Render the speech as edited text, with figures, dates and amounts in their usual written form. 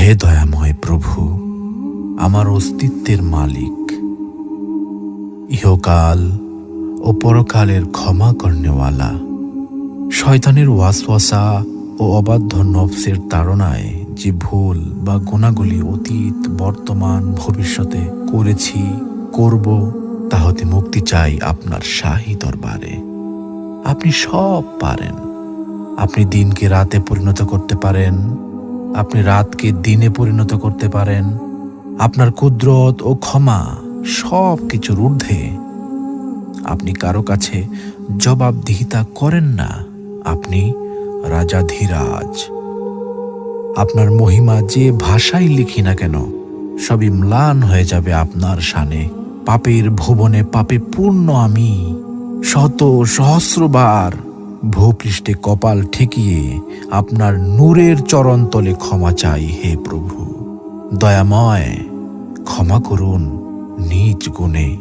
হে দয়াময় প্রভু, আমার অস্তিত্বের মালিক, ইহকাল ও পরকালের ক্ষমা করনেওয়ালা, শয়তানের ওয়াসওয়াসা ও অবাধ্য নফসের তাড়নায় যে ভুল বা গুণাগুলি অতীত, বর্তমান, ভবিষ্যতে করেছি, করব, তা হতে মুক্তি চাই আপনার শাহী দরবারে। আপনি সব পারেন। আপনি দিনকে রাতে পরিণত করতে পারেন, আপনি রাতকে দিনে পরিণত করতে পারেন। আপনার কুদরত ও ক্ষমা সব কিছুর ঊর্ধ্বে। আপনি কারো কাছে জবাবদিহিতা করেন না। আপনি রাজাধিরাজ। আপনার মহিমা যে ভাষায় লিখি না কেন, সবই ম্লান হয়ে যাবে আপনার শানে। পাপের ভুবনে পাপে পূর্ণ আমি, শত সহস্রবার ভূপৃষ্ঠে কপাল ঠেকিয়ে আপনার নূরের চরণতলে ক্ষমা চাই। হে প্রভু দয়াময়, ক্ষমা করুন নিজ গুণে।